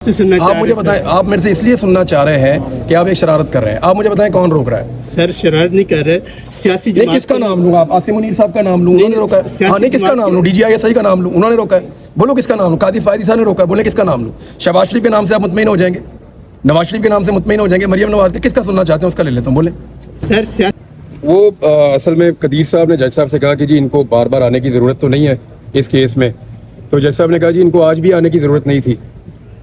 آپ مجھے بتائیں، آپ میرے سے اس لیے سننا چاہ رہے ہیں کہ آپ ایک شرارت کر رہے ہیں. آپ مجھے بتائیں کون روک رہا ہے؟ سر شرارت نہیں کر رہے، سیاسی نہیں، کس کا نام لوں؟ آپ عاصم منیر صاحب کا نام لوں؟ انہوں نے روکا ہے. ہاں نہیں، کس کا نام لوں؟ D G I S I کا نام لوں؟ انہوں نے روکا ہے. بولو کس کا نام لوں؟ قاضی فائدی صاحب نے روکا ہے. بولے کس کا نام لوں؟ شہباز شریف کے نام سے آپ مطمئن ہو جائیں گے، نواز شریف کے نام سے مطمئن ہو جائیں گے، مریم نواز کے. کس کا سننا چاہتے ہیں اس کا لے لیتا ہوں. بولے سر وہ اصل میں قدیر صاحب نے جج صاحب سے کہا کہ جی ان کو بار بار آنے کی ضرورت تو نہیں ہے اس کیس میں. تو جج صاحب نے کہا جی ان کو آج بھی آنے کی ضرورت نہیں تھی.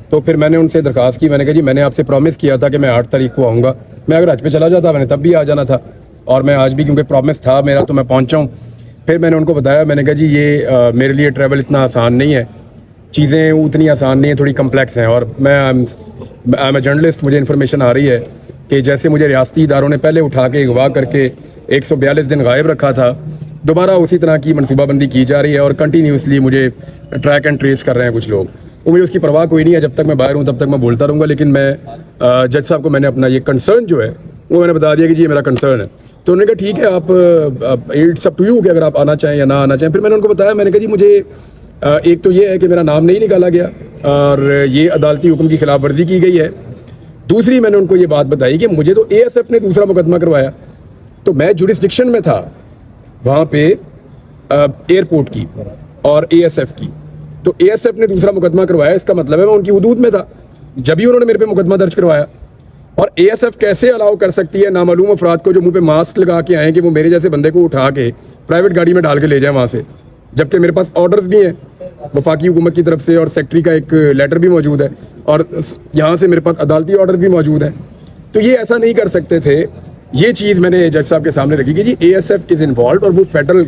تو پھر میں نے ان سے درخواست کی. میں نے کہا جی میں نے آپ سے پرومس کیا تھا کہ میں 8 تاریخ کو آؤں گا. میں اگر حج پہ چلا جاتا میں نے تب بھی آ جانا تھا، اور میں آج بھی کیونکہ پرومس تھا میرا تو میں پہنچا ہوں. پھر میں نے ان کو بتایا، میں نے کہا جی یہ میرے لیے ٹریول اتنا آسان نہیں ہے، چیزیں اتنی آسان نہیں ہیں، تھوڑی کمپلیکس ہیں. اور میں ایم اے جرنلسٹ، مجھے انفارمیشن آ رہی ہے کہ جیسے مجھے ریاستی اداروں نے پہلے اٹھا کے اغوا کر کے 142 دن غائب رکھا تھا، دوبارہ اسی طرح کی منصوبہ بندی کی جا رہی ہے اور کنٹینیوسلی مجھے ٹریک اینڈ ٹریس کر رہے ہیں کچھ لوگ. وہ مجھے اس کی پرواہ کوئی نہیں ہے، جب تک میں باہر ہوں تب تک میں بولتا رہوں گا. لیکن میں جج صاحب کو میں نے اپنا یہ کنسرن جو ہے وہ میں نے بتا دیا کہ جی یہ میرا کنسرن ہے. تو انہوں نے کہا ٹھیک ہے، آپ اٹس اپ ٹو یو کہ اگر آپ آنا چاہیں یا نہ آنا چاہیں. پھر میں نے ان کو بتایا، میں نے کہا جی مجھے ایک تو یہ ہے کہ میرا نام نہیں نکالا گیا اور یہ عدالتی حکم کی خلاف ورزی کی گئی ہے. دوسری میں نے ان کو یہ بات بتائی کہ مجھے تو اے ایس ایف نے دوسرا مقدمہ کروایا، تو میں جوڈسڈکشن میں تھا وہاں پہ ایئرپورٹ کی اور اے ایس ایف کی. تو اے ایس ایف نے دوسرا مقدمہ کروایا، اس کا مطلب ہے میں ان کی حدود میں تھا جبھی انہوں نے میرے پہ مقدمہ درج کروایا. اور اے ایس ایف کیسے الاؤ کر سکتی ہے نامعلوم افراد کو جو منہ پہ ماسک لگا کے آئیں کہ وہ میرے جیسے بندے کو اٹھا کے پرائیویٹ گاڑی میں ڈال کے لے جائیں وہاں سے، جبکہ میرے پاس آرڈرز بھی ہیں وفاقی حکومت کی طرف سے اور سیکٹری کا ایک لیٹر بھی موجود ہے اور یہاں سے میرے پاس عدالتی آرڈر بھی موجود ہے. تو یہ ایسا نہیں کر سکتے تھے. یہ چیز میں نے جج صاحب کے سامنے رکھی کہ G A S F is involved اور وہ فیڈرل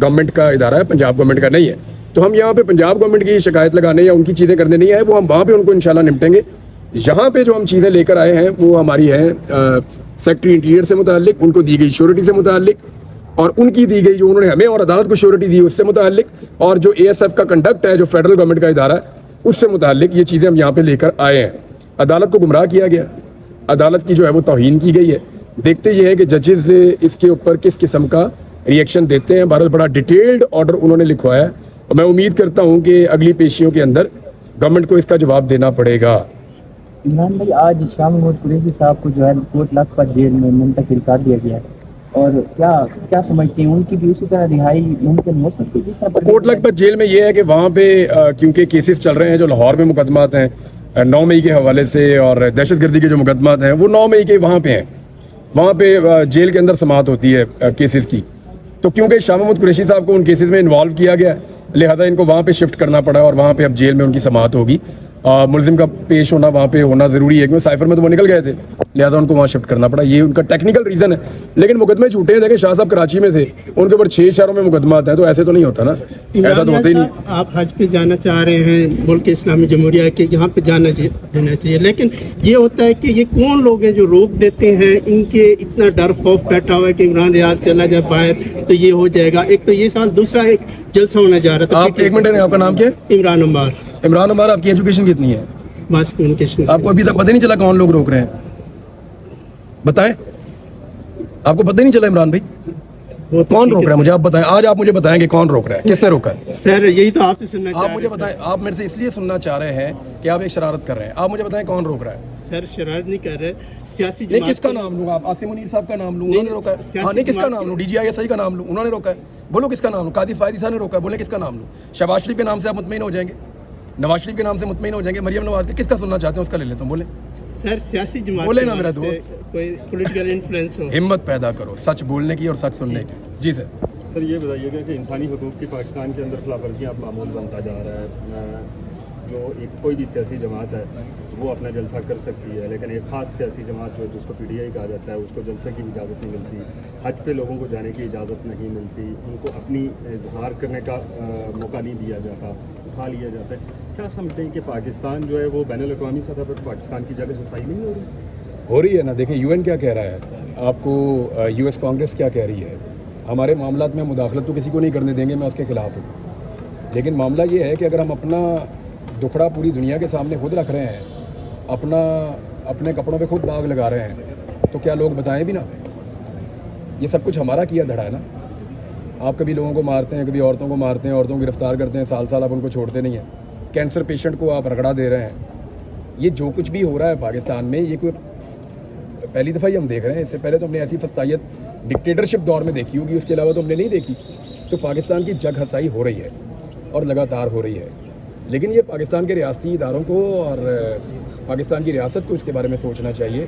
گورنمنٹ کا ادارہ ہے، پنجاب گورنمنٹ کا نہیں ہے. تو ہم یہاں پہ پنجاب گورنمنٹ کی شکایت لگانے یا ان کی چیزیں کرنے نہیں آئے، وہ ہم وہاں پہ ان کو انشاءاللہ نمٹیں گے. یہاں پہ جو ہم چیزیں لے کر آئے ہیں وہ ہماری ہیں سیکٹری انٹیریئر سے متعلق، ان کو دی گئی شیورٹی سے متعلق، اور ان کی دی گئی جو انہوں نے ہمیں اور عدالت کو شیورٹی دی اس سے متعلق، اور جو اے ایس ایف کا کنڈکٹ ہے جو فیڈرل گورنمنٹ کا ادارہ ہے اس سے متعلق. یہ چیزیں ہم یہاں پہ لے کر آئے ہیں. عدالت کو گمراہ کیا گیا، عدالت کی جو ہے وہ توہین کی گئی ہے. دیکھتے یہ ہے کہ ججز اس کے اوپر کس قسم کا ریئیکشن دیتے ہیں. بہت بڑا ڈیٹیلڈ آرڈر انہوں نے لکھوایا ہے اور میں امید کرتا ہوں کہ اگلی پیشیوں کے اندر گورنمنٹ کو اس کا جواب دینا پڑے گا. عمران بھائی، آج شاہ محمود قریشی صاحب کو جو ہے کوٹ لکھپت جیل میں منتقل کر دیا گیا ہے، اور کیا سمجھتے ہیں ان کی بھی اسی طرح رہائی ممکن ہو سکتی ہے جس طرح کوٹ لکھپت جیل میں یہ ہے کہ وہاں پہ کیونکہ کیسز چل رہے ہیں جو لاہور میں مقدمات ہیں 9 مئی کے حوالے سے، اور دہشت گردی کے جو مقدمات ہیں وہ 9 مئی کے وہاں پہ ہیں. وہاں پہ جیل کے اندر سماعت ہوتی ہے کیسز کی. تو کیونکہ شاہ محمود قریشی صاحب کو ان کیسز میں انوالو کیا گیا لہذا ان کو وہاں پہ شفٹ کرنا پڑا اور وہاں پہ اب جیل میں ان کی سماعت ہوگی. ملزم کا پیش ہونا وہاں پہ ہونا ضروری ہے کیونکہ سائفر میں تو وہ نکل گئے تھے لہذا ان کو وہاں شفٹ کرنا پڑا. یہ ان کا ٹیکنیکل ریزن ہے. لیکن مقدمے جھوٹے ہیں. دیکھیں شاہ صاحب کراچی میں تھے، ان کے اوپر 6 شہروں میں مقدمات ہیں، تو ایسے تو نہیں ہوتا نا، ایسا تو ہوتا ہی نہیں. آپ حج پہ جانا چاہ رہے ہیں ملک اسلامی جمہوریہ کے، یہاں پہ جانا دینا چاہیے، لیکن یہ ہوتا ہے کہ یہ کون لوگ ہیں جو روک دیتے ہیں؟ ان کے اتنا ڈر خوف بیٹھا ہوا ہے کہ عمران ریاض چلا جائے باہر تو یہ ہو جائے گا. ایک تو یہ سال، دوسرا ایک جلسہ ہونے جا رہا تھا. آپ ایک منٹ، آپ کا نام کیا ہے؟ عمران عمار. عمران عمار، آپ کی ایجوکیشن کتنی ہے؟ Mass communication. آپ کو ابھی تک پتہ نہیں چلا کون لوگ روک رہے ہیں؟ بتائیں، آپ کو پتہ نہیں چلا عمران بھائی کون روک رہا ہے؟ مجھے آپ بتائیں، آج آپ مجھے بتائیں کہ کون روک رہا ہے، کس نے روکا ہے؟ سر یہی تو آپ سے سننا چاہ رہے ہیں. آپ مجھے بتائیں، آپ میرے سے اس لیے سننا چاہ رہے ہیں کہ آپ ایک شرارت کر رہے ہیں. آپ مجھے بتائیں کون روک رہا ہے؟ سر شرارت نہیں کر رہے، سیاسی نہیں، کس کا نام لوں؟ آپ عاصم منیر صاحب کا نام لوں؟ انہوں نے روکا ہے. ہاں نہیں، کس کا نام لوں؟ D G I S I کا نام لوں؟ انہوں نے روکا ہے. بولو کس کا نام لوں؟ قاضی فائدی صاحب نے روکا ہے. بولیں کس کا نام لوں؟ شہباز شریف کے نام سے آپ مطمئن ہو جائیں گے، نواز شریف کے نام سے مطمئن ہو جائیں گے، مریم نواز کے. کس کا سننا چاہتے ہیں اس کا لے لیتا ہوں. بولیں سر سیاسی جماعت بولے نا میرا دوست، کوئی پولیٹیکل انفلوئنس ہو. ہمت پیدا کرو سچ بولنے کی اور سچ سننے کی. جی سر. سر یہ بتائیے گا کہ انسانی حقوق کی پاکستان کے اندر خلاف ورزیاں اب معمول بنتا جا رہا ہے. جو کوئی بھی سیاسی جماعت ہے وہ اپنا جلسہ کر سکتی ہے، لیکن ایک خاص سیاسی جماعت جو جس کو پی ڈی آئی کہا جاتا ہے اس کو جلسے کی اجازت نہیں ملتی، حج پہ لوگوں کو جانے کی اجازت نہیں ملتی، ان کو اپنی اظہار کرنے کا موقع نہیں دیا جاتا، اٹھا لیا جاتا ہے. کیا سمجھتے ہیں کہ پاکستان جو ہے وہ بین الاقوامی سطح پر پاکستان کی جگہ رسائی نہیں ہو رہی ہے نا؟ دیکھیں یو این کیا کہہ رہا ہے آپ کو، یو ایس کانگریس کیا کہہ رہی ہے. ہمارے معاملات میں مداخلت تو کسی کو نہیں کرنے دیں گے، میں اس کے خلاف ہوں. لیکن معاملہ یہ ہے کہ اگر ہم اپنا دکھڑا پوری دنیا کے سامنے خود رکھ رہے ہیں، اپنے کپڑوں پہ خود داغ لگا رہے ہیں، تو کیا لوگ بتائیں بھی نا؟ یہ سب کچھ ہمارا کیا دھڑا ہے نا. آپ کبھی لوگوں کو مارتے ہیں، کبھی عورتوں کو مارتے ہیں، عورتوں کو گرفتار کرتے ہیں، سال سال آپ ان کو چھوڑتے نہیں ہیں. کینسر پیشنٹ کو آپ رگڑا دے رہے ہیں. یہ جو کچھ بھی ہو رہا ہے پاکستان میں یہ کوئی پہلی دفعہ ہی ہم دیکھ رہے ہیں. اس سے پہلے تو ہم نے ایسی فسطائیت ڈکٹیٹرشپ دور میں دیکھی ہوگی, اس کے علاوہ تو ہم نے نہیں دیکھی. تو پاکستان کی جگ ہنسائی ہو رہی ہے اور لگاتار ہو رہی ہے, لیکن یہ پاکستان کے ریاستی اداروں کو اور پاکستان کی ریاست کو اس کے بارے میں سوچنا چاہیے.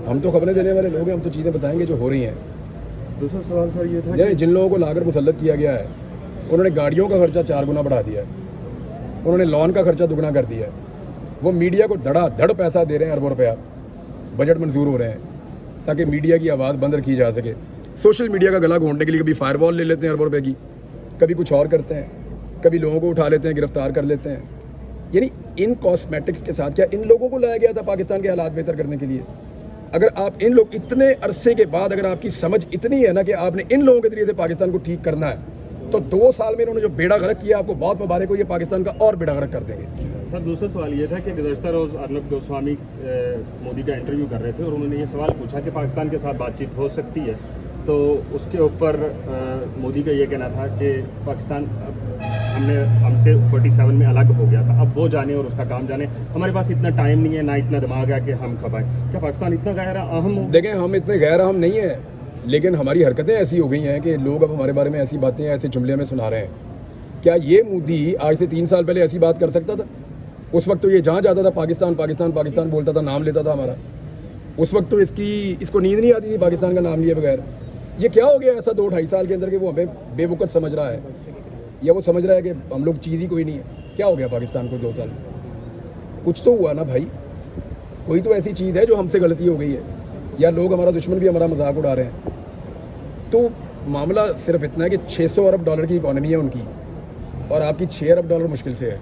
ہم تو خبریں دینے والے لوگ ہیں, ہم تو چیزیں بتائیں گے جو ہو رہی ہیں. دوسرا سوال سر یہ تھا جن لوگوں کو لا کر مسلط کیا گیا ہے انہوں نے گاڑیوں کا خرچہ 4 گنا بڑھا دیا ہے, انہوں نے لون کا خرچہ دگنا کر دیا ہے. وہ میڈیا کو دھڑا دھڑ پیسہ دے رہے ہیں, اربوں روپیہ بجٹ منظور ہو رہے ہیں تاکہ میڈیا کی آواز بند رکھی جا سکے. سوشل میڈیا کا گلا گھونٹنے کے لیے کبھی فائر وال لے لیتے ہیں اربوں روپے کی, کبھی کچھ اور کرتے ہیں, کبھی لوگوں کو اٹھا لیتے ہیں, گرفتار کر لیتے ہیں. یعنی ان کاسمیٹکس کے ساتھ کیا ان لوگوں کو لایا گیا تھا پاکستان کے حالات بہتر کرنے کے لیے؟ اگر آپ ان لوگ اتنے عرصے کے بعد اگر آپ کی سمجھ اتنی ہے نا کہ آپ نے ان لوگوں کے ذریعے سے پاکستان کو ٹھیک کرنا ہے, تو 2 سال میں انہوں نے جو بیڑا غرق کیا, آپ کو بہت مبارک ہو, یہ پاکستان کا اور بیڑا غرق کر دیں گے. سر دوسرا سوال یہ تھا کہ گزشتہ روز ارنب گوسوامی مودی کا انٹرویو کر رہے تھے اور انہوں نے یہ سوال پوچھا کہ پاکستان کے ساتھ بات چیت ہو سکتی ہے, تو اس کے اوپر مودی کا یہ کہنا تھا کہ پاکستان ہم سے 47 میں الگ ہو گیا تھا, اب وہ جانے اور اس کا کام جانے, ہمارے پاس اتنا ٹائم نہیں ہے, نہ اتنا دماغ ہے کہ ہم کھپائیں. کیا پاکستان اتنا غیر اہم ہو؟ دیکھیں ہم اتنے غیر اہم نہیں ہیں, لیکن ہماری حرکتیں ایسی ہو گئی ہیں کہ لوگ اب ہمارے بارے میں ایسی باتیں ایسے جملے میں سنا رہے ہیں. کیا یہ مودی آج سے 3 سال پہلے ایسی بات کر سکتا تھا؟ اس وقت تو یہ جہاں جاتا تھا پاکستان پاکستان پاکستان بولتا تھا, نام لیتا تھا ہمارا. اس وقت تو اس کو نیند نہیں آتی تھی پاکستان کا نام لیے بغیر. یہ کیا ہو گیا ایسا 2-2.5 سال کے اندر کہ وہ ہمیں بے وقت سمجھ رہا ہے, یا وہ سمجھ رہا ہے کہ ہم لوگ چیز ہی کوئی نہیں ہے؟ کیا ہو گیا پاکستان کو 2 سال میں؟ کچھ تو ہوا نا بھائی, کوئی تو ایسی چیز ہے جو ہم سے غلطی ہو گئی ہے, یا لوگ ہمارا دشمن بھی ہمارا مذاق اڑا رہے ہیں. تو معاملہ صرف اتنا ہے کہ $600 ارب کی اکانومی ہے ان کی, اور آپ کی $6 ارب مشکل سے ہے,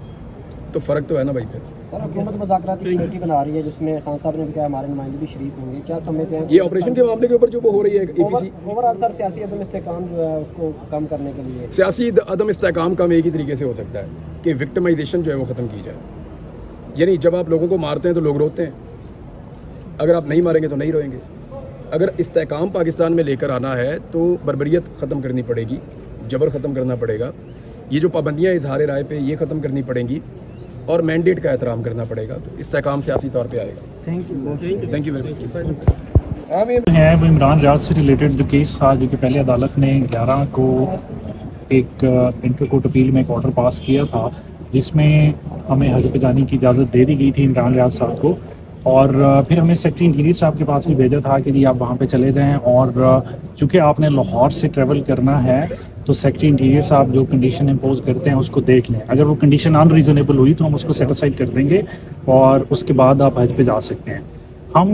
تو فرق تو ہے نا بھائی. پھر سر حکومت مذاکراتی کمیٹی بنا رہی ہے جس میں خان صاحب نے بھی کہا ہمارے نمائندے بھی شریک ہوں گے, کیا سمجھتے ہیں یہ آپریشن کے معاملے کے اوپر جو وہ ہو رہی ہے APC اوورآل سر سیاسی عدم استحکام جو ہے اس کو کم کرنے کے لیے؟ سیاسی عدم استحکام کم ایک ہی طریقے سے ہو سکتا ہے کہ وکٹمائزیشن جو ہے وہ ختم کی جائے. یعنی جب آپ لوگوں کو مارتے ہیں تو لوگ روتے ہیں, اگر آپ نہیں ماریں گے تو نہیں روئیں گے. اگر استحکام پاکستان میں لے کر آنا ہے تو بربریت ختم کرنی پڑے گی, جبر ختم کرنا پڑے گا, یہ جو پابندیاں اظہار رائے پہ یہ ختم کرنی پڑیں گی, اور مینڈیٹ کا احترام کرنا پڑے گا, تو استحکام سیاسی طور پہ آئے گا. Thank you very much. ہے وہ عمران ریاض سے ریلیٹڈ جو کیس تھا, جو کہ پہلے عدالت نے 11 کو ایک انٹر کورٹ اپیل میں ایک آرڈر پاس کیا تھا جس میں ہمیں حج پہ جانے کی اجازت دے دی گئی تھی عمران ریاض صاحب کو, اور پھر ہمیں سیکٹری انٹیریئر صاحب کے پاس بھی بھیجا تھا کہ جی آپ وہاں پہ چلے جائیں, اور چونکہ آپ نے لاہور سے ٹریول کرنا ہے تو سیکٹری انٹیریئر صاحب جو کنڈیشن امپوز کرتے ہیں اس کو دیکھ لیں, اگر وہ کنڈیشن ان ریزنیبل ہوئی تو ہم اس کو سیٹسفائڈ کر دیں گے اور اس کے بعد آپ حج پہ جا سکتے ہیں. ہم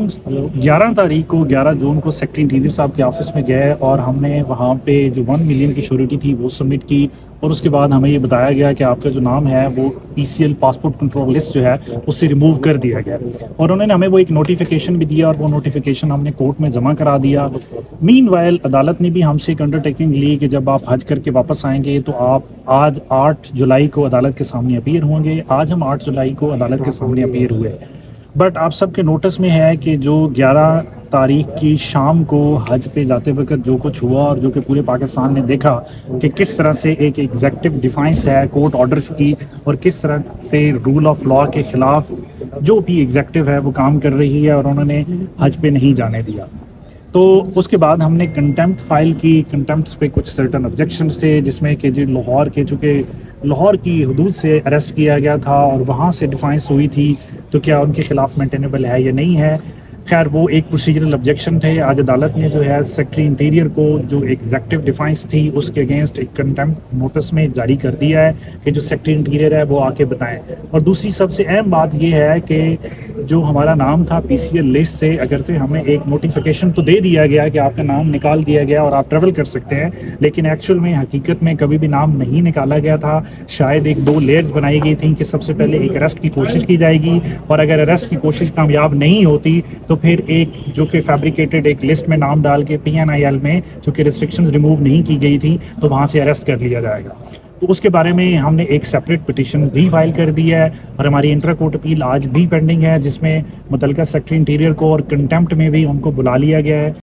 11 جون کو سیکٹری انٹیریئر صاحب کے آفس میں گئے اور ہم نے وہاں پہ جو 1 ملین کی شیورٹی تھی وہ سبمٹ کی, اور اس کے بعد ہمیں یہ بتایا گیا کہ آپ کا جو نام ہے وہ PCL پاسپورٹ کنٹرول لسٹ جو ہے اس سے ریموو کر دیا گیا, اور انہوں نے ہمیں وہ ایک نوٹیفیکیشن بھی دیا, اور وہ نوٹیفیکیشن ہم نے کورٹ میں جمع کرا دیا. مین وائل عدالت نے بھی ہم سے ایک انڈرٹیکنگ لی کہ جب آپ حج کر کے واپس آئیں گے تو آپ آج 8 جولائی کو عدالت کے سامنے اپیئر ہوں گے. آج ہم 8 جولائی کو عدالت کے سامنے اپیئر ہوئے, بٹ آپ سب کے نوٹس میں ہے کہ جو 11 تاریخ کی شام کو حج پہ جاتے وقت جو کچھ ہوا, اور جو کہ پورے پاکستان نے دیکھا کہ کس طرح سے ایک ایگزیکٹو ڈیفائنس ہے کورٹ آرڈرز کی, اور کس طرح سے رول آف لا کے خلاف جو بھی ایگزیکٹو ہے وہ کام کر رہی ہے, اور انہوں نے حج پہ نہیں جانے دیا. تو اس کے بعد ہم نے کنٹمپٹ فائل کی. کنٹمپٹس پہ کچھ سرٹن آبجیکشنز تھے, جس میں کہ جو لاہور کے چونکہ لاہور کی حدود سے اریسٹ کیا گیا تھا اور وہاں سے ڈیفائنس ہوئی تھی, تو کیا ان کے خلاف مینٹینیبل ہے یا نہیں ہے. خیر وہ ایک پروسیجرل آبجیکشن تھے. آج عدالت نے جو ہے سیکٹری انٹیریئر کو جو ایگزیکٹو ڈیفائنس تھی اس کے اگینسٹ ایک کنٹمپٹ نوٹس میں جاری کر دیا ہے کہ جو سیکٹری انٹیریئر ہے وہ آ کے بتائیں. اور دوسری سب سے اہم بات یہ ہے کہ جو ہمارا نام تھا PCL لسٹ سے, اگرچہ ہمیں ایک نوٹیفیکیشن تو دے دیا گیا کہ آپ کا نام نکال دیا گیا اور آپ ٹریول کر سکتے ہیں, لیکن ایکچوئل میں حقیقت میں کبھی بھی نام نہیں نکالا گیا تھا. شاید 1-2 لیئرز بنائی گئی تھیں کہ سب سے پہلے ایک اریسٹ کی کوشش کی جائے گی, اور اگر اریسٹ کی کوشش کامیاب نہیں ہوتی تو پھر ایک جو کہ فیبریکیٹڈ ایک لسٹ میں نام ڈال کے PNIL میں چونکہ ریسٹرکشنز ریموو نہیں کی گئی تھیں تو وہاں سے اریسٹ کر لیا جائے گا. تو اس کے بارے میں ہم نے ایک سیپریٹ پٹیشن بھی فائل کر دی ہے, اور ہماری انٹر کورٹ اپیل آج بھی پینڈنگ ہے, جس میں متعلقہ سیکٹری انٹیریئر کو اور کنٹمپٹ میں بھی ان کو بلا لیا گیا ہے.